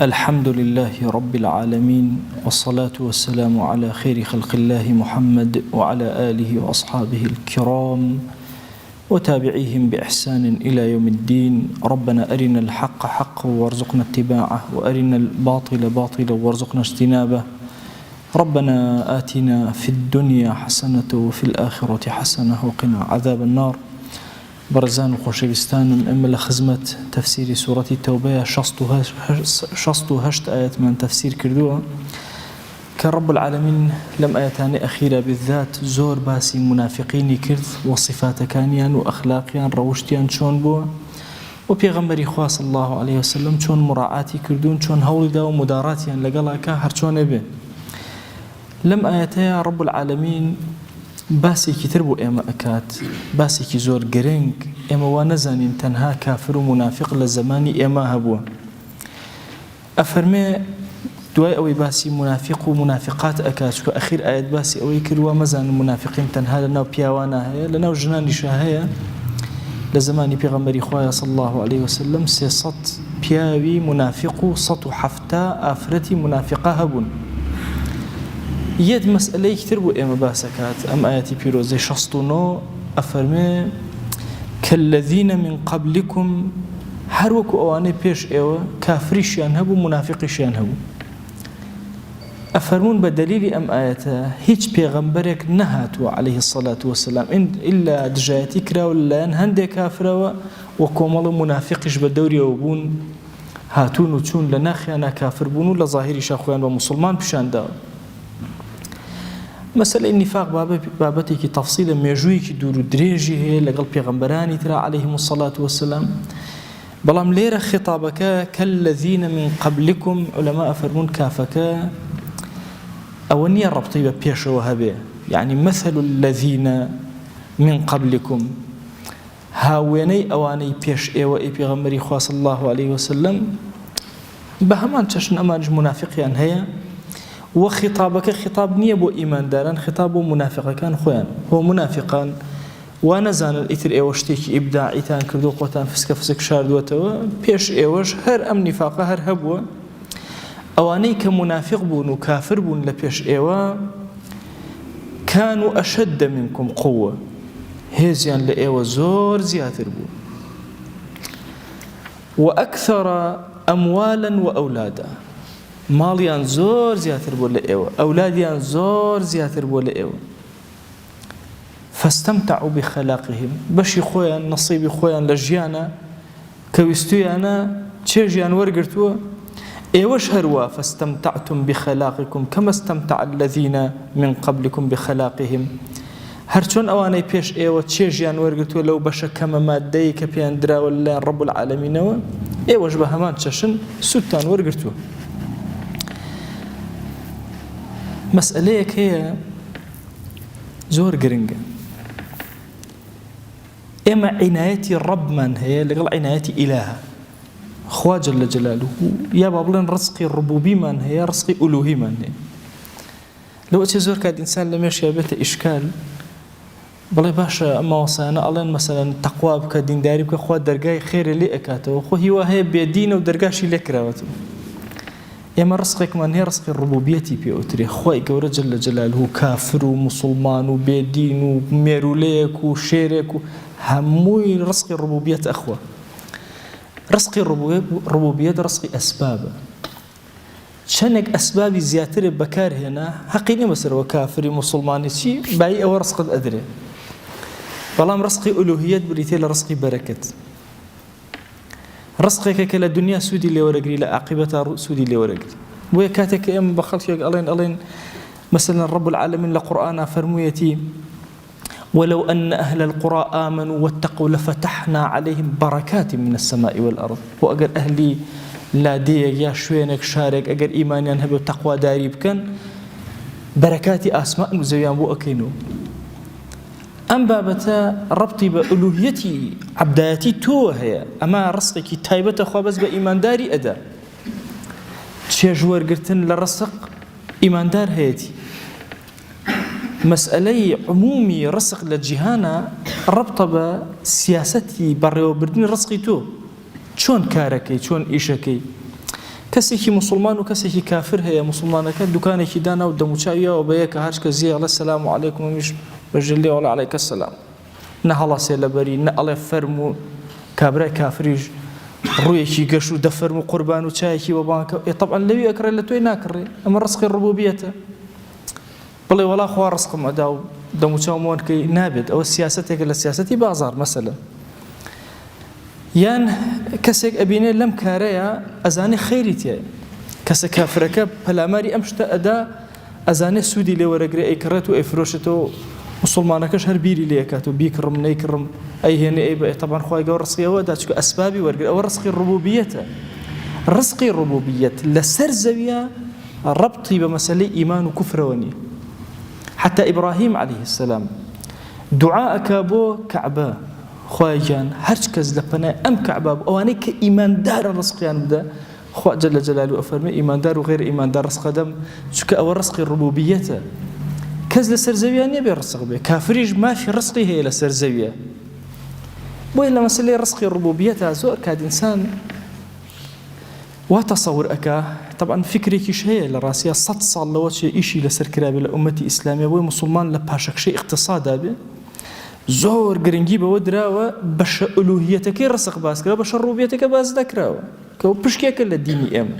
الحمد لله رب العالمين والصلاة والسلام على خير خلق الله محمد وعلى آله وأصحابه الكرام وتابعيهم بإحسان إلى يوم الدين. ربنا أرنا الحق حقا وارزقنا اتباعه وأرنا الباطل باطلا وارزقنا اجتنابه. ربنا آتنا في الدنيا حسنة وفي الآخرة حسنة وقنا عذاب النار. برزان وخوشويستان أما لخزمة تفسير سورة التوبة 68 آيات من تفسير كردوها كرب العالمين. لم آياتان أخيرة بالذات زور باسي منافقين كرد وصفات كانيان وأخلاقيان روشتيان شون بوا وبيغمبري خواه صلى الله عليه وسلم شون مراعاتي كردون شون هولدا ومداراتيان لقلاكا هرشون به. لم آياتها رب العالمين باسی کی تر بو ئێمە ئەکات، باسێکی زۆر گرنگ. ئێمە وا نەزانین تەنها کافر و منافق لە زمانی ئێمە هەبووە. ئەفەرمێ دوای ئەوەی باسی منافق و منافقات ئەکات چکە ئەخیر ئاەت باسی ئەوەی کردووە مەزانن منافقین تەنها لەناو پیاوانە هەیە، لەناو ژنانیشە هەیە. لە زمانی پێغەمبەری خوایە صلی الله عليه وسلم 300 پیاوی منافق و 170 ئافرەتی منافقە هەبوون. يد مسألة كتير بو إما باسكات أم آياتي بيروزي 69 أفرمي كالذين من قبلكم هروكو أواني بيش إيوه كافريشيان هبو منافقيشيان هبو. أفرمون بدليل أم آياته هيج بيغمبرك نهاتوا عليه الصلاة والسلام إلا دجايتي كراو لان هندي كافروا وكومالو منافقش بدوري وبون هاتون وتون لناخيانا كافر بونو لظاهري شاخوان ومسلمان بشان داو. مسألة النفاق بابتي كي تفصيلا ميجوي كي دورو دريجي هي لقل بيغمبراني ترى عليهم الصلاة والسلام. بلام ليرة خطابك كالذين من قبلكم علماء فرمون كافك أولنية الربطية بيش وهبه، يعني مثل الذين من قبلكم هاويني أواني بيش إيوة بيغمبري خواه صلى الله عليه وسلم بهمان تشن أمانج منافقيان هي. وخطابك خطاب نية بو إيمان داران، خطاب منافقة كان خوان هو منافقان ونزان الإثر إيوشتيك إبداعي تان كردو قوتان فسك شاردوتوا بيش إيوش هر أم نفاقة هر هبوا أواني كمنافق بون وكافر بون لبيش إيوا كانوا أشد منكم قوة هزيان لإيوا زور زياتر بون وأكثر أموالا وأولادا. ماڵیان زۆر زیاتر بۆ لە ئێوە، ئەولادیان زۆر زیاتر بۆ لە ئێوە. فاستمتعوا بخلاقهم بەشی خۆیان نەسیبی خۆیان لە ژیانە کە ویستویانە چێژیان وەرگرتووە. ئێوەش هەروە فاستمتعتم بخلاقكم كما استمتع الذين من قبلكم بخلاقهم. هەرچۆن ئەوانەی پێش ئێوە چێژیان وەرگرتووە لەو بەشە کەمە مادەی کە پێیان دراوە لەلایەن ڕەب العالەمینەوە، ئێوەش بە هەمان چەشن سوودتان وەرگرتووە. مسألة هي زور قرنجة. إما عنايتي رب من هي لقل عنايتي إله خوا جل جلاله. يا بابلن رزقي الربوبي من هي رزقي ألوهي من هي. لو أتزور كاد إنسان لم يشي بيت إشكال بلا باشا أما وصانا ألين مثلا تقوى بك دين داري بك خوا درجاي خير اللي أكاته وخو هو هي بيدينه ودرجاشي لكراته. يما رزقك من هي رزق الربوبية بيوتري خوي جورج جل جلاله كافر ومسلمان وبيدين وميروليك وشيرك هموي رزق الربوبية أخوة. رزق الربوبية رزق أسباب شنك أسباب زياتر بكار هنا حقيقي مثلا وكافر مسلمان شيء باي أو رزق الأدري بلام رزق ألوهية بريتيل رزق بركة. رزقك كلا الدنيا سودي اللي ورقري لا عاقبتها سودي اللي ورقري ويكاتك أم بخلت ألين مثلا رب العالمين لقرآن فرميتي ولو أن أهل القرى آمنوا واتقوا لفتحنا عليهم بركات من السماء والأرض. وأجر أهلي لا ديك يا شوينك شارك أجر إيمانيا هبوا تقوى داري بكن بركات أسماء مزيان بو أكينو. أم بابتا ربطي بألوهيتي عبداتي تو هي أما رزقك تايبة أخوة بس بإيمان داري أدا تشيجور قرتن لرزق إيمان دار هيتي. مسألة عمومي رزق للجهانا ربط بسياستي بريو بردن رزقي تو شون كاركي شون إيشكي کەسێکی مسلمان و کەسێکی کافر هەیە مسلمانەکە دوکانێکی دانا و دەموچاویەوە بەیەکە هەر کەس جێڵە سەلام عەلەیکم ومیش بەژێ وەڵا عەلەیکە سەلام نە هەڵەسێ لەبەری نە ئەڵێ فەرم و کابرای کافریش ڕوویەکی گەش و دەفەرم و قوربان و چایەکی بە بانکە طبعا لەوی ئەکڕێ لە تۆی ناکڕێ ئەمە ڕزقی ڕبوبیەتە بڵێ وەڵا خوا ڕزقم ئەدا و دەموچاومۆنکەی نابێت ئەوە سیاسەتێکە لە سیاسەتی بازار مەسەلە یان کەسێک ئەبینێ لەم کارەیە ئەزانێ خەیری تێیە کەسە کافرەکە پەلاماری ئەم شتە ئەدا ئەزانێ سوودی لێ وەرەگرێ ئەیکڕێت و ئەیفرۆشێتەوە مسلمانەکەش هەر بیری لێ ئەکات و بیکڕم نەیکڕم ئەیهێنێ ئەی بە طبعا خوای گەورە ڕزقیەوەدا چونکە ئەسبابی وەرگرێ ئەوە ڕزقی ڕبوبیەتە ڕزقی ڕبوبیەت لەسەر زەویە ڕەبتی بە مەسەلەی ئیمان و کوفرەوە نییە حتى إبراهيم عليه السلام دعاءك بو كعبة خواجان هرچ كز لبنا أم كعبة أواني كإيمان دار رزقيان بدا خوا جل جلاله أفرمي إيمان دار وغير إيمان دار رزق دم شك أول رزق الربوبية كز لسر زاوية يبي رزق به كافريج ما في رزقه هي لسر زاوية بو إلا مسألة رزق الربوبية زور كاد إنسان وتصور أكا طبعا فكري كيش هي لراسية 100 صال لو شيء إشي لسر كرابي لأمتي إسلامية بو مسلمان لباشك شيء اقتصاد به زور گرنگی بەوە دراوە بەشە ئولوهیەتەکەی ڕزق باس کرا بەشە ڕوبیەتەکە باس دەکراوە کە پشکێکە لە دینی ئێمە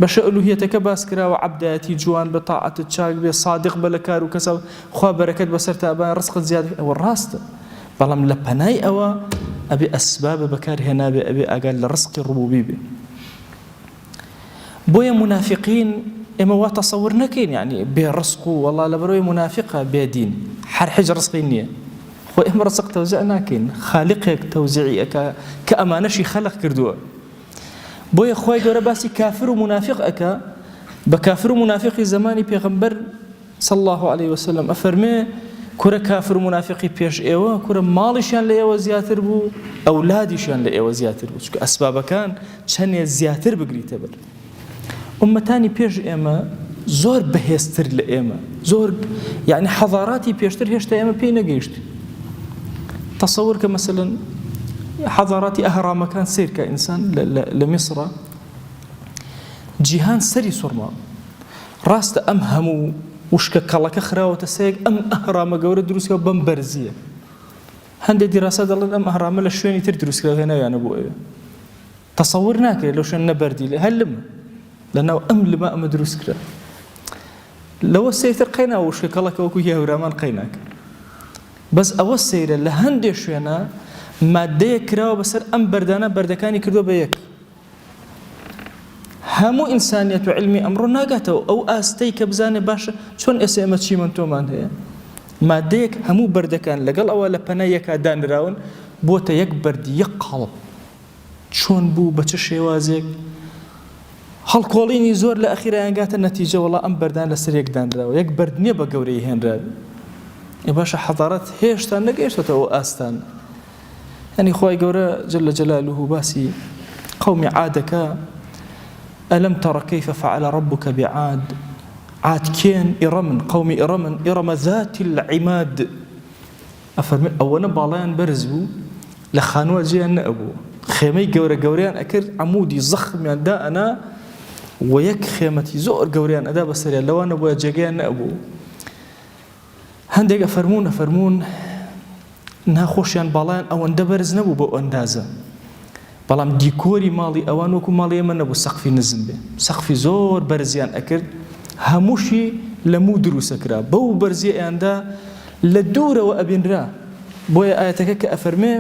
بەشە ئولوهیەتەکە باس کراوە عەبدایەتی جوان بە تاعەتت چاک بێ صادق بە لە کار و کەسە خوا بەرەکەت بەسەر تابان ڕزقت زیاد ئەوە ڕاستە بەڵام لە پەنای ئەوە ئەبێ ئەسبابە بەکارهێنابێ ئەبێ ئاگال لە ڕزقی ڕبوبی بێ بۆیە منافقین ئێمە وا تەسەور نەکەین یعنی بێ ڕزق و وەڵا لەبەرەوەی منافقە بێدین هەر حیج ڕزقی نییە خۆ ئێمە ڕزق تەوزیع ناکەین خالقێک تەوزیعی ئەکا کە ئەمانەشی خەلق کردووە بۆیە خوای گەورە باسی کافر و منافق ئەکا بە کافر و منافقی زمانی پێغەمبەر صلی الله عليه وسلم ئەفەرمێ کورە کافر و منافقی پێش ئێوە کورە ماڵیشیان لە ئێوە زیاتر بوو ئەولادیشیان لە ئێوە زیاتر بوو چونکە ئەسبابەکان چەندێ زیاتر بگریتە بەر ئومەتانی پێش ئێمە زۆر بەهێزتر لە ئێمە زۆر یعنی حەضاراتی پێشتر هێشتا ئێمە پێی نەگەیشت تصور كمثلا حضارات أهرامكان سير كإنسان لمصر جيهان سري سرما راست أمهم وشك كلاك خراوة سيق أم أهرام جورة دروس كبم برزية هندي دراسات الله أم أهرام لا شويني تدرس كذا هنا يعني أبوي تصورناك لو شن نبردي هل لأنه أم لما أم دروس كذا لو سيتر قينا وشك كلاك وكويه ورمان قيناك بس ئەوە سەیرە لە هەندێک شوێنە مادەیە کراوە بەسەر ئەم بەردانە بەردەکانی کردووە بە یەک هەموو ئینسانیەت و علمی ئەمڕۆ ناگاتەوە ئەو ئاستەی کە بزانێ باشە چۆن ئێستا ئێمە چیمەن تۆمان هەیە مادەیەک هەموو بەردەکان لەگەڵ ئەوە لە پەنای یەکا دانراون بۆتە یەک بەردی یەک قاڵب چۆن بوو بە چه شێوازێک هەڵکۆڵینی زۆر لە ئەخیرایان گاتە نەتیجە وەڵا ئەم بەردان لەسەر یەک دانراوە یەک بەرد نییە بە گەورەی هێنراوی باشا حضارات هێشتا نەگەیشتەوە ئاستان يعني خوای گەورە جل جلاله باسي قوم عادك ألم تر كيف فعل ربك بعاد عاد كين إرم قوم إرم ذات العماد أفرمي أولا باڵیان بەرز بوو لە خانووە جێیان نەبوو خێمەی گەورە گەورەیان ئەکرد عمودی زەخمیان دائەنا و یەک خێمەتی زۆر گەورەیان ئەدا بەسەریان لەوانە بۆیە جێگەیان نەبوو هەندێک ئەفەرمون ناخۆشیان باڵیان ئەوەندە بەرز نەبوو بۆ ئەندازە بەڵام دیکۆری ماڵی ئەوان وەکو ماڵی ئێمە نەبوو سەقفی نزم بێ سەقفی زۆر بەرزیان ئەکرد هەمووشی لە موو دروستەکرا بەو بەرزیەیاندا لە دوورەوە ئەبینرا بۆیە ئاەتەکە کە ئەفەرمێ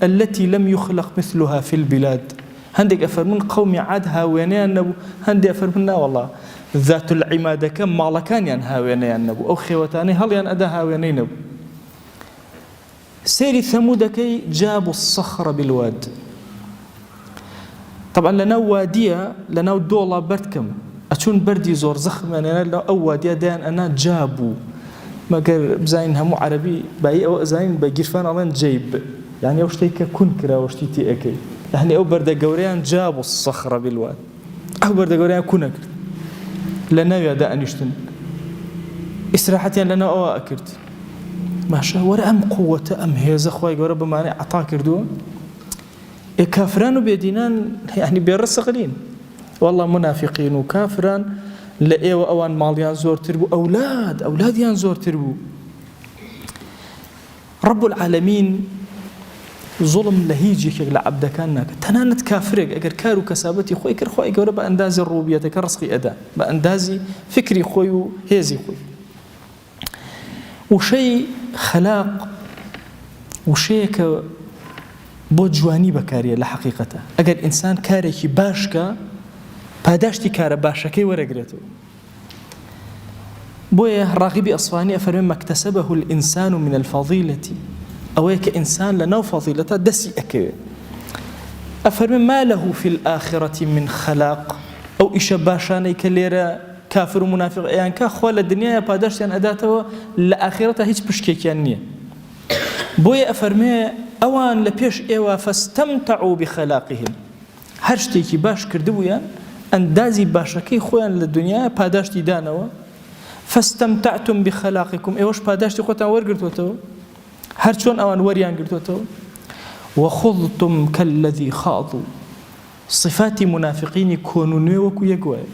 التي لم يخلق مثلها في البلاد هەندێک ئەفەرمون قەومی عاد هاوێنەیان نەبوو هەندێک ئەفەرمون نا وەڵڵا ذات العمادەکە ماڵەکانیان هاوێنەیان نەبوو ئەو خێوەتانەی هەڵیان ئەدا هاوێنەی نەبوو سيري ثمودكي جابوا الصخر بالواد طبعا لنا وادية لنا دولة بردكم أتون بردي زور زخم يعني أنا أو وادية دان أنا جابوا ما قال بزاين همو عربي باي أو زاين بجرفان ألان جيب يعني أوش تيك كن كرا أوش تيتي أكي يعني أو برد جوريان جابوا الصخر بالواد أو برد جوريان كنك لنا يا دان يشتن إسراحتي لنا أو أكرت ماشا ولا أم قوة أم هيزة خوي جورا بمعنى عطا كردوه كافران وبيدينان يعني بيرسقلين والله منافقين وكافران لأيوة أوان ماليان زور تربو أولاديان زور تربو. رب العالمين ظلم لهيجيك لعبد كانك تنانت كافرك أجر كارو كسابتي خوي كر خوي جورا بأندازي الروبية كرسقي أدا بأندازي فكري خوي وهزي خوي وشيء خلاق وشيء بۆ جوانی بەکاریە لە حەقیقەتە. ئەگەر ئینسان کارێکی باشکە پاداشتی کارە باشەکەی وەرەگرێتەوە. بۆیە ڕاغیبی ئەسفانی ئەفەرمێ مەکتەسەبەه الئینسان من الفەضیلة ئەوەیە کە ئینسان لەناو فەضیلەتە دەستی ئەکەوێت. ئەفەرمێ ما له في الآخرة من خلاق ئەو ئیشە باشانەی کە لێرە کافر و منافق ئەیان کە خوا لە دنیاە پاداشتیان ئەداتەوە لە ئاخرەتە هیچ پشکێکیان نییە. بۆیە ئەفەرمێ ئەوان لە پێش ئێوە فەستەمتەعوا بخەلاقیهم هەر شتێکی باش کردبوویان ئەندازی باشەکەی خۆیان لە دنیا پاداشتی دانەوە. فەستەمتەعتم بخەلاقیکم ئێوەش پاداشتی خۆتان وەرگرتوتەوە هەر چۆن ئەوان وەریان گرتوتەوە. وەخوضتم کەلەذی خاضوا صفاتی منافقینی کۆنونوێ وەکو یەک وایە.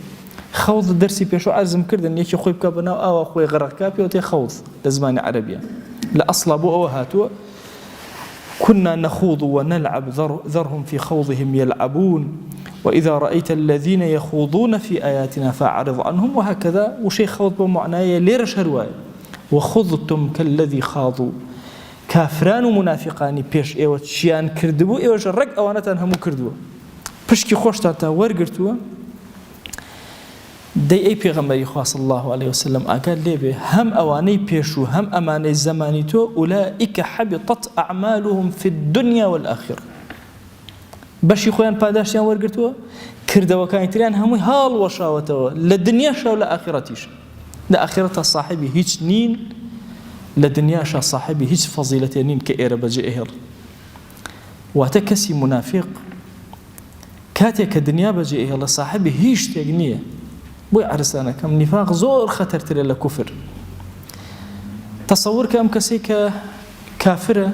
خەوض دەرسی پێشەوە عەرزم کردن یەکی خۆی بکە بەناو ئاوا خۆی غەرەقکا پێوتێ خەوض لە زمانی عەرەبیە لە ئەسڵا بۆ ئەوە هاتووە كنا نخوض ونلعب ذرهم في خوضهم يلعبون وإذا رأيت الذين يخوضون في آياتنا فأعرض عنهم وهكذا وشي خوض بمعنى ليرش هرواي وخضتم كالذي خاضوا كافران ومنافقان بيش ايوه شيان كردبو ايوه رق اوانتان همو كردبو پشکی خۆشتاتە وەرگرتووە دەی ئەی پێغەمبەری خوا صلی الله عليه وسلم ئاگات لێبێ هەم ئەوانەی پێشوو هەم ئەمانەی زەمانی تۆ ئولائیکە حەبیطەت ئەعمالهم في الدنيا والآخرة بەشی خۆیان پاداشتیان وەرگرتووە کردەوەکانی تریان هەمووی هاڵوەشاوەتەوە لە دنیاشا و لە ئاخرەتیش لە ئاخرەتە صاحبی هیچ نین لە دنیاشا صاحبی هیچ فەزیلەتێ نین کە ئێرە بەجێ ئێهێڵ واتە کەسی منافق کاتێک کە دنیا بەجێ ئێهێڵە صاحبی هیچ شتێک نییە بۆی عرسانەکەم نیفاق زۆر خەتەرترە لە کوفر تەسەوور کە ئەم کەسەی کە کافرە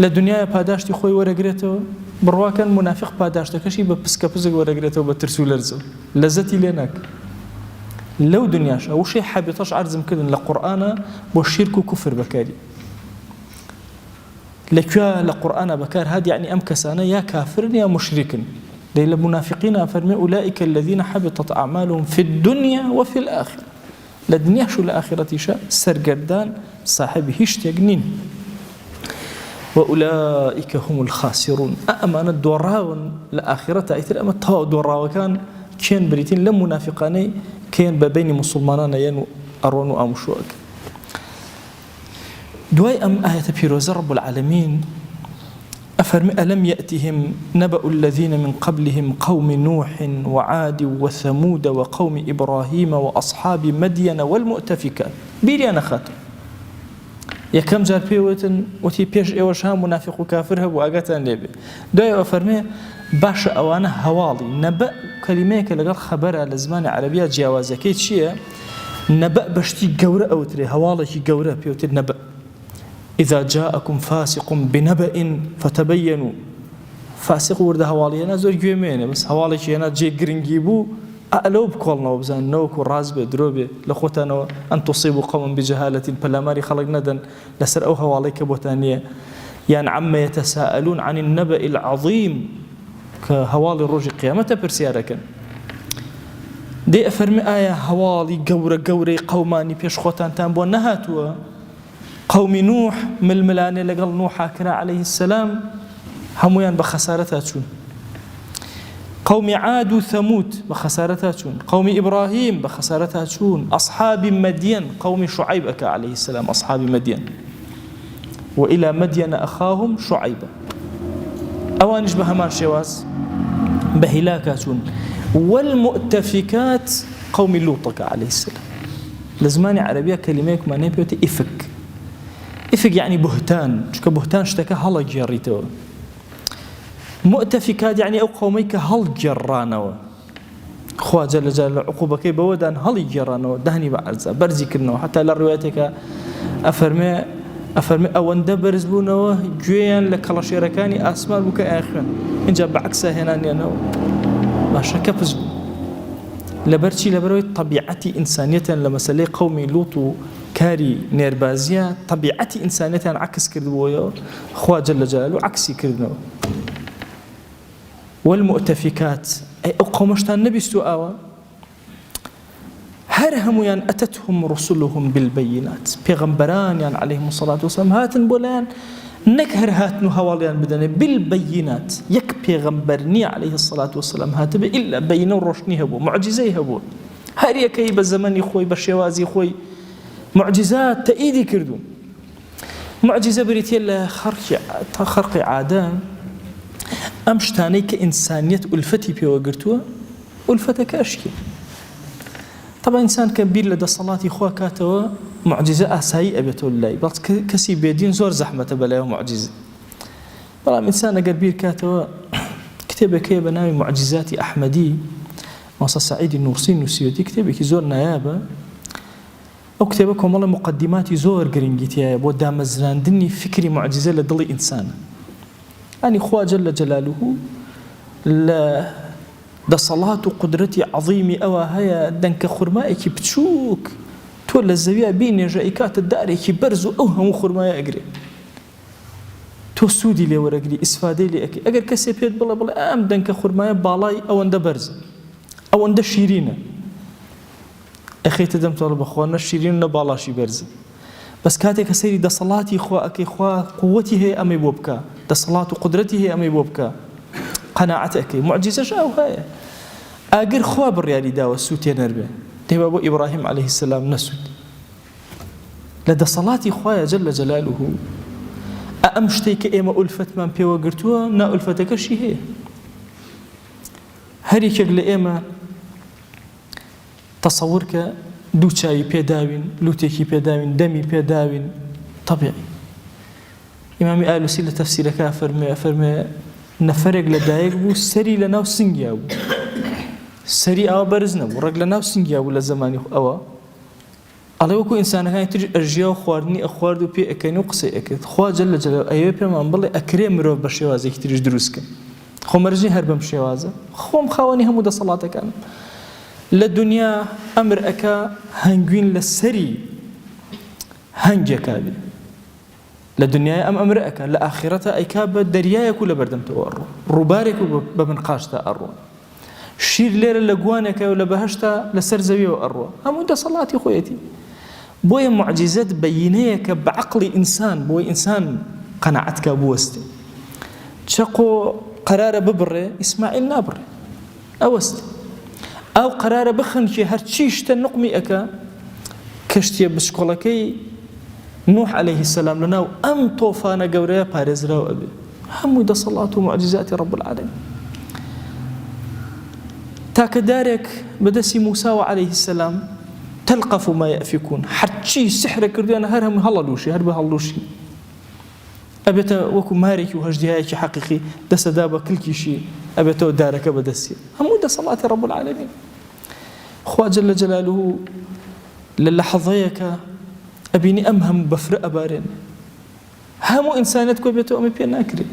لە دنیای پاداشتی خۆی وەرەگرێتەوە بڕواکەن منافق پاداشتەکەشی بە پسکە پزک وەرەگرێتەوە بە ترس و لەرزە لەزەتی لێ ناکە لەو دنیاشە وشەی حەبیتەش عەرزم کردن لە قورئانە بۆ شیرک و کوفر بەکاری لەکوێ لە قورئانە بەکار هات یعنی ئەم کەسانە یا کافرن یا مشرکن لە منافقین فەرمێ ئولائیکە الذین حەبیطەت ئەعمالهم في الدنيا وفي الآخرة لە دنیاش و لە ئاخرەتیشە سەرگەردان صاحبی هیچ شتێک نین وأولئك هم الخاسرون أمانة دوراون لآخرة أيتر أما تاو دوراوكان كين بريتين لم منافقاني كين بين مسلمانان ين أرون وأمشوك دواي أم آية بيروز رب العالمين أفرم ألم يأتهم نبأ الذين من قبلهم قوم نوح وعاد وثمود وقوم إبراهيم وأصحاب مدين والمؤتفكات بيريانا خاتم یەکەم جار پێوتن وتی پێش ئێوەش هەم منافق و کافر هەبوو ئاگاتان لێبێ دوایەوە فەرمێ باشە ئەوانە هەواڵی نەبە کەلیمەیەکە لەگەڵ خەبەرە لە زمانی عەرەبیە جیاوازەکەی چییە نەبە بەشتی گەورە ئەوترێ هەواڵێکی گەورە پێوتر نەبە إذا جاءكم فاسق بنبأ فتبينوا فاسق وردە هەواڵیەنە زۆر گوێمێنێ بەس هەواڵێکی هێنا جێ گرنگی بوو ئەلەو بکۆڵنەوە بزان نەوەکو ڕاز بێ درۆ بێ لە خۆتانەوە ئەن تصيبوا قوما بجهالة پەلاماری خەڵک نەدەن لەسەر ئەو هەواڵەی کە بۆتان نییە یان عما يتساءلون عن النبأ العظيم کە هەواڵی ڕۆژی قیامەتە پرسیارەکەن دێ ئەفەرمی ئایا هەواڵی گەورە گەورەی قەومانی پێش خۆتانتان بۆ نەهاتووە قەومی نوح ململانێ لەگەڵ نوحا کرا عليه السلام هەمویان بە خەسارەتا چوون قوم عاد وثمود بخسارتها شون قوم إبراهيم بخسارتها شون أصحاب مدين قوم شعيب أكا عليه السلام أصحاب مدين وإلى مدين أخاهم شعيب أوانش بهمان شواز بهلاكا شون والمؤتفكات قوم لوط عليه السلام لزمان عربية كلمة ما نبيوت إفك يعني بهتان شكا بهتان شتكا هلا جريتو مؤتفكات يعني أو قوميك هل جرانوا خوا جل جل عقوبكي بودان هل جرانوا دهني بعرزة برزي كرنوا حتى للروايتك أفرمي أوان دبرز بونوا جويان لكلا شيركاني أسمال بك آخرا إن جاب بعكسه هنا نينو باشە کەپز بوو لەبەرچی لەبەرەوەی طبیعەتی ئینسانیەتیان لە مەسەلەی قەومی لوط و کاری نێربازیە طبیعەتی ئینسانیەتیان عکس کردبووەوە خوا جەل جەلالوهو عکسی کردنەوە والمؤتفكات أي أقومشتان نبيستو آوا هرهم يعني أتتهم رسلهم بالبينات پیغمبران يعني عليهم الصلاة والسلام هاتن بولان نكهر هاتنو هواليان بدن بالبينات يك پیغمبرني عليه الصلاة والسلام هاتب إلا بينه روشني هبو معجزي هبو هر يكي بزمن خوي بشيوازي خوي معجزات تأيدي كردو معجزة بريتي خرق عادة ئەم شتانەی کە ئینسانیەت ئولفەتی پێوە گرتووە ئولفەتەکە ئەشکی طبعا ئینسان کە بیر لە دەسەڵاتی خوا کاتەوە معجزە ئاسایی ئەبێتەوە لای بەڵام کەسی بێدین زۆر زەحمەتە بەلایەوە معجزە بەڵام ئینسان ئەگەر بیر کاتەوە کتێبێکەیە بە ناوی معجزاتی ئەحمەدی ماسە سەعیدی نورسی نووسیوەتی کتێبێکی زۆر نایابە ئەو کتێبە کۆمەڵە مقدماتی زۆر گرنگی تایە بۆ دامەزراندنی فکری معجزە لە دڵی ئینسانە يعني خوا جل جلاله لا دصلات قدرتي عظيمة أو هيا دنك خرمائك بتشوك تولى الزوية بين جائكات الدار كي برزو أوهم خرمائي أقري تو سودي لي ورقلي إسفادي لي أكي أقر كسي بيت بلا بلا أم دنك خرمائي بالاي أو أند برز أو أند شيرينة أخي تدم طالب أخوانا الشيرين بالاشي برز بس كاتك سيري دصلاتي خوا أكي خوا قوتي هي أمي بوبكا دصلات وقدرتي هي أمي بوبكا قناعتك معجزة شاو هاي أجر خوا بالريالي داوى السوتي نربي تبى أبو إبراهيم عليه السلام نسود لدى صلاتي خوايا جل جلاله أمشتيك إما ألفت من بيوا قرتوا نا ألفتك شي هي هريك لإما تصورك دوچاوی پێداوین لوتێکی پێداوین دەمی پێداوین طبیعی ئیمامی ئالوسی لە تەفسیرەکە فەرمێ نەفەرێک لەدایک بوو سەری لە ناو سنگیا بوو سەری ئەوە بەرز نەبوو ڕێک لە ناو سنگیا بوو لە زمانی ئەوە ئەڵێ وەکو ئینسانەکانی تر ئەژیا و خواردنی ئەخوارد و پێ ئەکەنی و قسەی ئەکرد خوا جەل جەلالوهو ئەوێ پێمان بڵێ ئەکرێ مرۆڤ بە شێوازێکی تریش دروستکە خۆ مەرجی هەر بەم شێوازە خۆم خاوەنی هەموو دەسەڵاتەکانم لدنيا أمر أكا هنجوين للسري هنجكا بي لدنيا أمر أكا لآخرة أيكاب دريايا كل بردم تورو ربارك بمنقاش تأرو شير لير لقوانك ولا بهشتا لسر زوية وأرو هم ده صلاتي خويتي بوي معجزات بينيك بعقل إنسان بوي إنسان قناعتك بوستي تشقو قرار ببري إسماعيل نابري أوستي أو قرار بخنشي هرشيش تنقمي أكا كشتي بسكولكي نوح عليه السلام لنا أم طوفان قوريا بارزرا وأبي هم ده صلاة ومعجزات رب العالمين تاكدارك بدسي موسى عليه السلام تلقف ما يأفكون حرشي سحر كرديانا هرهم هللوشي هرب هللوشي أبيتا وكو مارك وهجديهايك حقيقي دس دابا كل شيء أبيتا دارك بدسي هم ده صلاة رب العالمين خوا جل جلاله للحظيك أبيني أمهم بفرق بارين همو إنسانيتك بيتو أمي بيان ناكري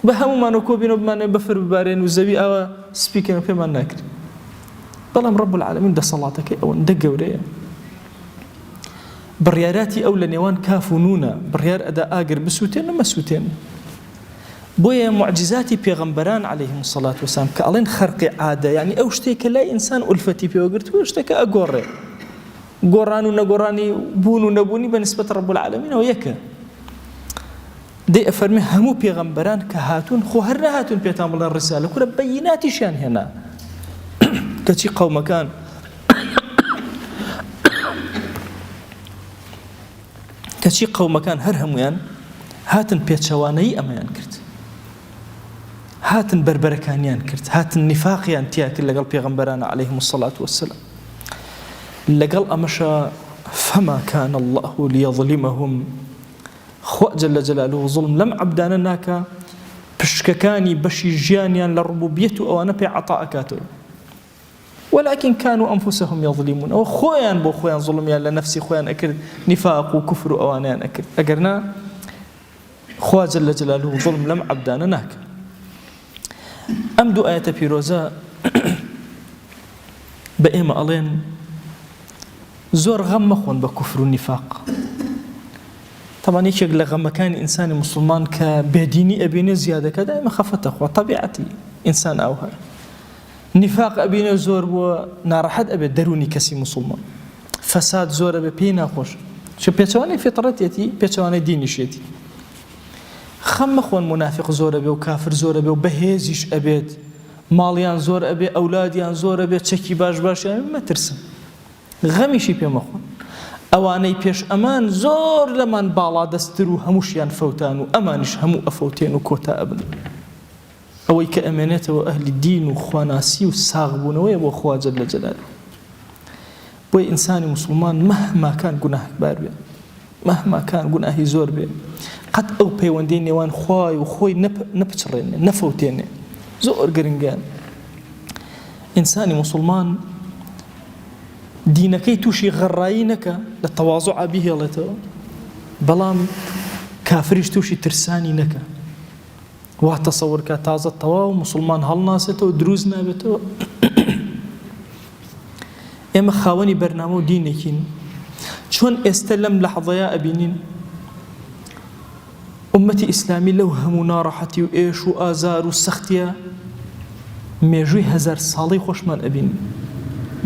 بهمو ما نكو بينو بماني بفر بارين وزبي أوا سبيكين بيان ناكري بلام رب العالمين ده صلاتك أو ندق وريا برياراتي أو لنيوان كافونونا بريار أدا آقر بسوتين وما سوتين بويا معجزاتي بيغمبران عليهم الصلاة والسلام كألين خرق عادة يعني أو شتيك لا إنسان ألفتي بيوغرت وشتيك أقوري قران ونقراني بون ونبوني بنسبة رب العالمين ويكا دي أفرمي همو بيغمبران كهاتون خو هر هاتون بيتعمل الرسالة كل بيناتي شان هنا كتي قوم كان كتي قوم كان هرهميان هاتن بيتشواني أميان كرت هاتن بربركانيان كرت هاتن نفاقيان تياك لقل بيغمبران عليهم الصلاة والسلام لقل أمشى فما كان الله ليظلمهم خوا جل جلاله ظلم لم عبدانا ناكا بشككاني بشي جيانيان للربوبية أو أنا بعطاءكاتو ولكن كانوا أنفسهم يظلمون أو خويان بو خويان ظلميان لنفسي خويان أكرد نفاق وكفر أوانيان أكرد أقرنا خوا جل جلاله ظلم لم عبدانا ناكا أم دو آية بيروزا بأيما ألين زور غم مخون بكفر النفاق. طبعا يشيك لغم كان إنسان مسلمان كبديني أبيني زيادة كدائما خفت أخوة طبيعتي إنسان أوها نفاق أبيني زور ونارحد أبي دروني كسي مسلمان فساد زور أبي بينا خوش شو بيتواني فطرتيتي بيتواني دينيشيتي خم مخون منافق زور أبي وكافر زور أبي وبهيزيش أبيد ماليان زور أبي أولاديان زور أبي تشكي باش يعني ما ترسم غميشي بي مخون ئەوانەی پێش ئەمان زۆر لەمان باڵا دەستتر و هەمووشیان فەوتان و ئەمانیش هەموو ئەفەوتێن و کۆتا ئەبن ئەوەی کە ئەمێنێتەوە ئەهلی دین و خواناسی و ساغبوونەوەیە بۆ خوا جەل جەلاله بۆی ئینسانی مسلمان مەهما کان گوناهبار بێ مەهما کان گوناهی زۆر بێ قەت ئەو پەیوەندەی نێوان خوای و خۆی نەپچڕێنێ نەفەوتێنێ زۆر گرنگیان ئینسانی مسلمان دینەکەی تووشی غەڕایی نەکە لە تەواضوع بهێڵێتەوە بەڵام کافریش تووشی ترسانی نەکە وا تەسەوور کە تازە تەواو مسلمان هەڵناسێتەوە دروست نابێتەوە ئێمە خاوەنی بەرنامە و دینێکین چۆن ئێستا لەم لەحظەیە ئەبینین ئومەتی ئیسلامی لەو هەموو ناڕەحەتی و ئێش و ئازار و سەختیە مێژووی 1000 ساڵەی خۆشمان ئەبین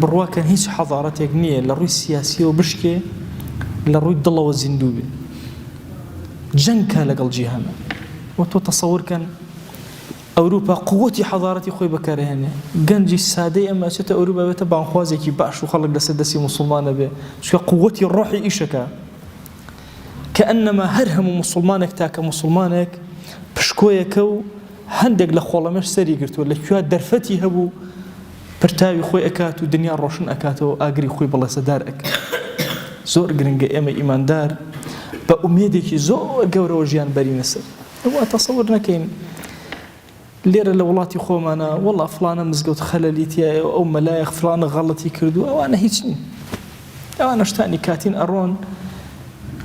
بڕواکەن هیچ حەضارەتێک نییە لە ڕووی سیاسیەوە بشکێ لە ڕووی دڵەوە زیندوو بێ جەنگ کا لەگەڵ جیهانە وە تۆ تەسەوورکەن ئەوروپا قووەتی حەضارەتی خۆی بەکارهێنێ گەنجی سادەی ئەمە چێتە ئەوروپا بێتە بانخوازێکی باش و خەڵک لەسەر دەستی موسڵمانە بێ چونکە قووەتی ڕۆحی ئیشەکە کە ئەنەما هەر هەموو موسڵمانێک تاکە موسڵمانێک پشکۆیەکە و هەندێک لە خۆڵەمەش سەری گرتووە لەکوێ دەرفەتی هەبوو پرتاوی خۆی ئەکات و دنیا ڕۆشن ئەکاتەوە ئاگری خۆی بەڵێسەدار ئەکات زۆر گرنگە ئێمە ئیماندار بە ئومێدێکی زۆر گەورەوە ژیان بەرینە سەر ئەوە تەسەوور نەکەین لێرە لە وڵاتی خۆمانە وەڵا فڵانە مزگەوت خەلەلی تایە ئەو مەلایەخ فڵانە غەڵەتی کردو ئەوانە هیچ نین ئەوانە شتانی کاتین ئەڕۆن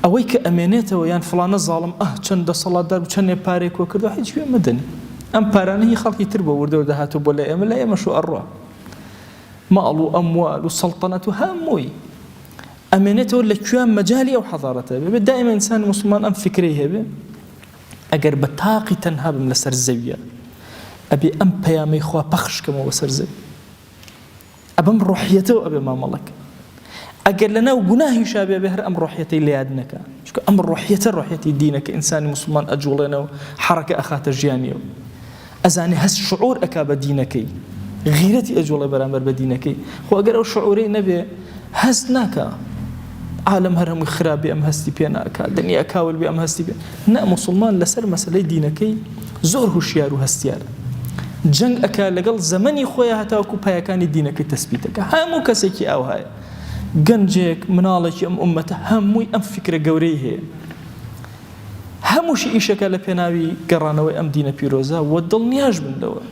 ئەوەی کە ئەمێنێتەوە یان فڵانە زاڵم چەند دەسەڵاتدار و چەندێ پارێکەوە کردو هیچ گوێ مەدەنی ئەم پارانە هی خەڵکی تر بە وردەوە دەهاتوو بۆ لە ئێمە لە ئێمەش و ئەڕوا ماڵ و ئەموال و سەڵتەنەت و هەمووی ئەمێنێتەوە لەکوێ مەجالی ئەو حەضارەتە بێ دائما ئینسان مسلمان ئەم فکرەی هەبێ ئەگەر بە تاقی تەنها بم لەسەر زەویە ئەبێ ئەم پەیامەی خوا پەخشکەمەوە بەسەر زەوی ئەبەم ڕۆحیەتەوە ئەبێ مامەڵەک ئەگەر لەناو گوناهیشا بێ هەر ئەم ڕۆحیەتەی لە یاد نەکە چونکە ئەم ڕۆحیەتی دینەکە ئینسانی مسلمان ئەجوڵێنەوە حەرەکە ئەخاتە ژیانیەوە ئەزانێ هەست شعور ئەکا بە دینەکەی غیرەتی ئەجوڵێ بەرامبەر بە دینەکەی خۆ ئەگەر ئەو شعورەی نەبێ هەست ناکە عالم هەر هەمووی خراپی ئەم هەستی پێ ناکە دنیا کاول بێ ئەم هەستی بێ نە مسلمان لەسەر مەسەلەی دینەکەی زۆر هوشیار و هەستیارە جەنگ ئەکا لەگەڵ زەمەنی خۆیە هەتاوەکو پایەکانی دینەکەی تەسبیتەکە هەموو کەسێکی ئەو هەیە گەنجێک مناڵێکی ئەم ئومەتە هەمووی ئەم فکرە گەورەی هەیە هەمووشی ئیشەکە لە پێناوی گەڕانەوەی ئەم دینە پیرۆزە و دڵنیاش بن لەوە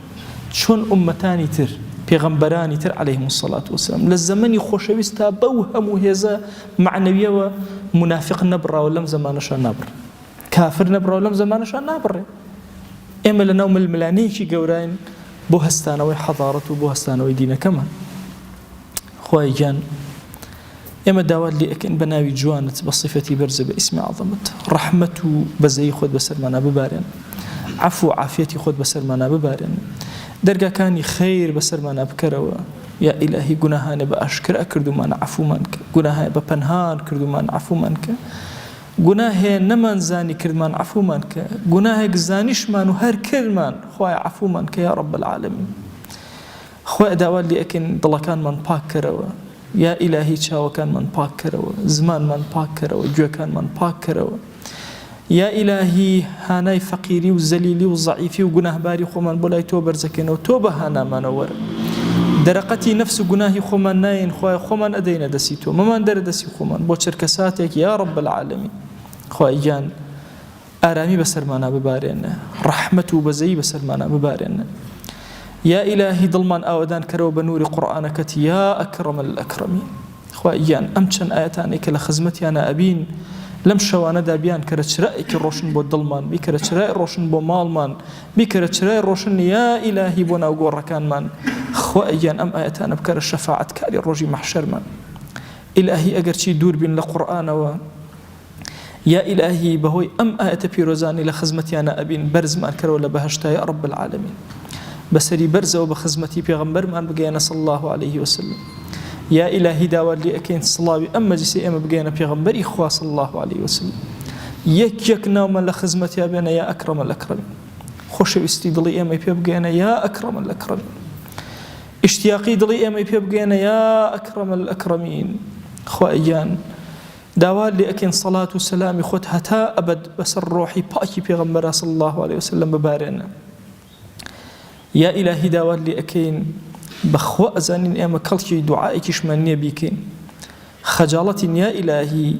چۆن ئومەتانی تر پێغەمبەرانی تر عەلەیهیمو السەڵات وەسەلام لە زەمەنی خۆشەویستا بەو هەموو هێزە معنەویەوە منافق نەبڕاوە لەم زەمانەشا نابڕێ کافر نەبڕاوە لەم زەمانەشا نابڕێ ئێمە لەناو ململانەیەکی گەورەین بۆ هەستانەوەی حەضارەت و بۆ هەستانەوەی دینەکەمان خوای گیان ئێمە داوات لێ ئەکەین بە ناوی جوانت بە صفەتی بەرزە بە ئیسمی عەظەمەت ڕەحمەت و بەزەیی خۆت بەسەرمانە ببارێن عەفو و عافیەتی خۆت بەسەرمانە ببارێن دەرگاکانی خەیر بەسەرمانە بکەرەوە یا ئیلاهی گوناهانێ بە ئاشکرا کردومان عەفومان کە گوناهایە بە پەنهان کردومان عەفومان کە گوناهێ نەمانزانی کردمان عەفومان کە گوناهێک زانیشمان و هەر کردمان خوایە عەفومان کە یا رب العالمین خوای داوات لێ ئەکەین دڵەکانمان پاک کەرەوە یا ئیلاهی چاوەکانمان پاک کەرەوە زمانمان پاک کەرەوە گوێکانمان پاک کەرەوە یا ئیلاهی هانای فەقیری و زەلیلی و زەعیفی و گوناهباری خۆمان بۆ لای تۆ بەرزەکەینەوە تۆ بە هانامانە وەرە دەرەقەتی نەفس و گوناهی خۆمان ناین خوای خۆمان ئەدەینە دەستی تۆ مەمان دەرە دەستی خۆمان بۆ چرکە ساتێک یا رب العالمین خوای گیان ئارامی بەسەرمانە ببارێنە ڕەحمەت و بەزەیی بەسەرمانە ببارێنە یا ئیلاهی دڵمان ئاوەدان کەرەوە بە نووری قورئانەکەت یا ئەکرەم الئەکرەمین خوای گیان ئەم چەند ئاەتانێک کە لە خزمەتیانە ئەبین لەم شەوانەدا بیان کەرە چرایەکی ڕۆشن بۆ دڵمان بیکەرە چرای ڕۆشن بۆ ماڵمان بیکەرە چرای ڕۆشن یا ئیلاهی بۆ ناو گۆڕەکانمان خوا گیان ئەم ئاەتانە بکەرە شەفاعەتکاری ڕۆژی مەحشەرمان ئیلاهی ئەگەرچی دوور بین لە قورئانەوە یا ئیلاهی بەهۆی ئەم ئاەتە پیرۆزانی لە خزمەتیانە ئەبین بەرزمان کەرەوە لە بەهەشتا یا رب العالمین بەسەری بەرزەوە بە خزمەتی پێغەمبەرمان بگەیەنە صلی الله عليه وسلم یا ئیلاهی داوات لێ ئەکەین سڵاوی ئەم مەجلیسی ئێمە بگەیەنە پێغەمبەری خوا صلی الله عليه وسلم یەک ناومان لە خزمەتیا بێنە یا ئەکرەمە الأکرەمین خۆشەویستی دڵی ئێمەی پێ بگەیەنە یا ئەکرەمە الأکرەمین اشتیاقی دڵی ئێمەی پێ بگەیەنە یا ئەکرەمە الأکرەمین خوا گیان داوات لێ ئەکەین سەڵات و سەلامی خۆت هەتا ئەبەد بەسەر ڕۆحی پاکی پێغەمبەرا صلی الله عليه وسلم ببارێنە یا ئیلاهی داوات لێ ئەکەین بەخوا ئەزانین ئێمە کەڵکی دوعایەکیشمان نییە بیکەین خەجاڵەتین یا ئیلاهی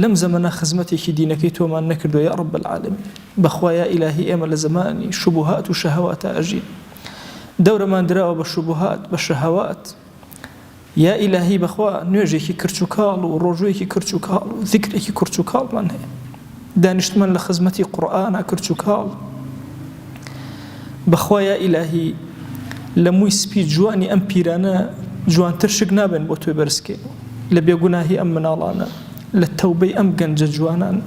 لەم زەمەنە خزمەتێکی دینەکەی تۆمان نەکردو یا رب العالمین بەخوا یا ئیلاهی ئێمە لە زەمانی شوبهات و شەهەواتە ئەژین دەورەمان دراوە بە شوبهات بە شەهەوات یا ئیلاهی بەخوا نوێژێکی کرچ و کاڵ و ڕۆژوویەکی کرچ و کاڵ و ذیکرێکی کرچ و کاڵمان هەیە دانیشتمان لە خزمەتی قورئانە کرچ و کاڵ بەخوا یا ئیلاهی لە مووی سپی جوانی ئەم پیرانە جوانتر شک نابن بۆ تۆی بەرزکەین لە بێگوناهی ئەم مناڵانە لە تەوبەی ئەم گەنجە جوانان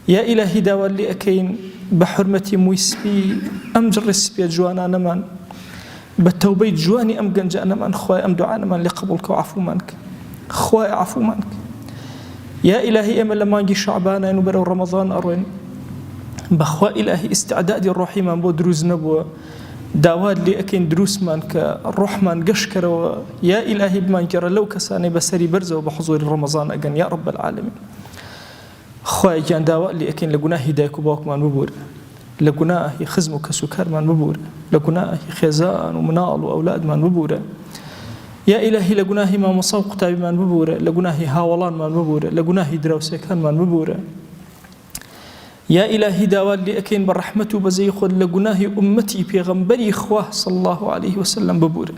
یا ئیلاهی داوات لێ ئەکەین بە حورمەتی مووی سپی ئەم جڕی سپیە جوانانەمان بە تەوبەی جوانی ئەم گەنجانەمان خوای ئەم دوعانەمان لێ قبوڵ کە و عەفومان کە خوای عەفومان کە یا ئیلاهی ئێمە لە مانگی شەعبانین و بەرەو ڕەمەضان ئەڕۆین بەخوا ئیلاهی ئیستعدادی ڕۆحیمان بۆ دروست نەبووە داوات لێ ئەکەین دروستمان کە ڕۆحمان گەشکەرەوە یا ئیلاهی بمانگەڕە لەو کەسانەی بەسەری بەرزەوە بە حوزوری ڕەمەضان ئەگەن یا رب العالمین خوای گیان داوات لێ ئەکەین لە گوناهی دایک و باوکمان ببوورە لە گوناهی خزم و کەس و کارمان ببوورە لە گوناهی خێزان و مناڵ و ئەولادمان ببوورە یا ئیلاهی لە گوناهی مامۆسا و قوتابیمان ببوورە لە گوناهی هاوڵانمان ببوورە لە گوناهی دراوسێکانمان ببوورە یا ئیلاهی داوات لێ ئەکەین بە ڕەحمەت و بەزەی خۆت لە گوناهی ئومەتی پێغەمبەری خوا صلی الله عليه وسلم ببوورە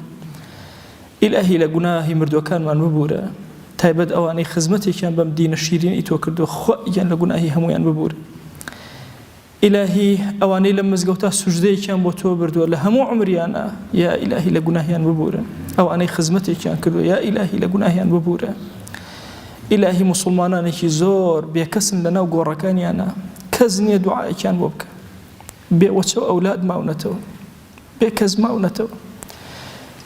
ئیلاهی لە گوناهی مردوەکانمان ببوورە تایبەت ئەوانەی خزمەتێکیان بەم دینە شیرینی تۆ کردو خۆیان لە گوناهی هەمویان ببوورە ئیلاهی ئەوانەی لە مزگەوتا سوژدەیەکیان بۆ تۆ بردووە لە هەموو عمریانە یا ئیلاهی لە گوناهیان ببوورە ئەوانەی خزمەتێکیان کردو یا ئیلاهی لە گوناهیان ببوورە ئیلاهی موسڵمانانێکی زۆر بێکەسن لەناو گۆڕەکانیانە کەس نییە دوعایەکیان بۆ بکە بێوەچەوە ئەولاد ماونەتەوە بێ کەس ماونەتەوە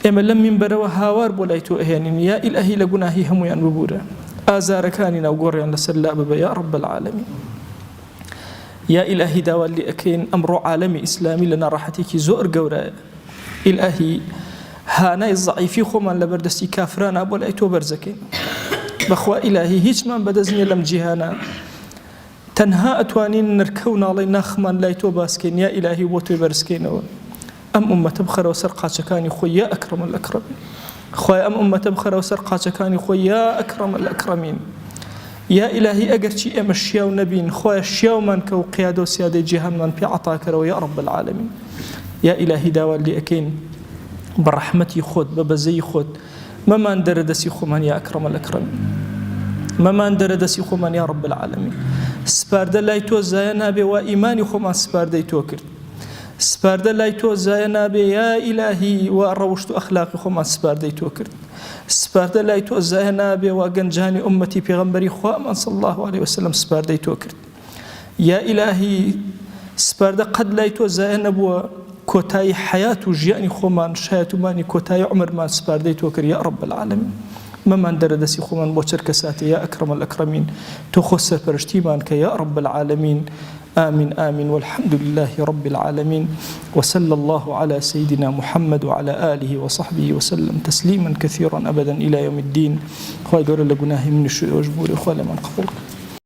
ئێمە لەم مینبەرەوە هاوار بۆ لای تۆ ئەهێنین یا ئیلاهی لە گوناهی هەمویان ببوورە ئازارەکانی ناو گۆڕیان لەسەر لا ببە یا رب العالمین یا ئیلاهی داوات لێ ئەکەین ئەمڕۆ عالەمی ئیسلامی لە ناڕەحەتێکی زۆر گەورەیە ئیلاهی هانای زەعیفی خۆمان لە بەردەستی کافرانە بۆ لای تۆ بەرزەکەین بەخوا ئیلاهی هیچمان بەدەست نییە لەم جیهانە تەنها ئەتوانین نرکە و ناڵەی ناخمان لای تۆ باسکەین یا ئیلاهی بۆ تۆی بەرزکەینەوە ئەم ئومەتە بخەرەوە سەر قاچەکانی خۆی یا ئەکرەمە الأکرەمین خوای ئەم ئومەتە بخەرەوە سەر قاچەکانی خۆی یا ئەکرەمە الأکرەمین یا ئیلاهی ئەگەرچی ئێمە شیاو نەبین خوای شیاومان کە و قیادە و سیادەی جیهانمان پێ عەتاکەرەوە یا رب العالمین یا ئیلاهی داوات لێ ئەکەین بە ڕەحمەتی خۆت بە بەزەی خۆت مەمان دەرەدەسی خۆمان یا ئەکرەمە الأکرەمین مەمان دەرەدەسی خۆمان یا رب العالمین سپاردە لای تۆ زایە نابێ و ئیمانی خۆمان سپاردەی تۆ کرد سپاردە لای تۆ زایە نابێ یا ئیلاهی و ڕەوشت و ئەخلاقی خۆمان سپاردەی تۆ کرد سپاردە لای تۆ زایە نابێ و گەنجانی ئومەتی پێغەمبەری خوامان صلی الله عليه وسلم سپاردەی تۆ کرد یا ئیلاهی سپاردە قەت لای تۆ زایە نەبووە کۆتایی حیات و ژیانی خۆمان شایەتومانی کۆتایی عمرمان سپاردەی تۆ کرد یا رب العالمین مەمان دەرەدەسی خۆمان بۆ چەر کەساتێ یا ئەکرەمە الأکرەمین تۆ خۆ سەرپەرشتیمان کە یا رب العالمین آمين آمين والحمد لله رب العالمين وصلى الله على سيدنا محمد وعلى آله وصحبه وسلم تسليما كثيرا أبدا إلى يوم الدين خواهي قول لقناه من الشيء وجبوري خواهي من قبولك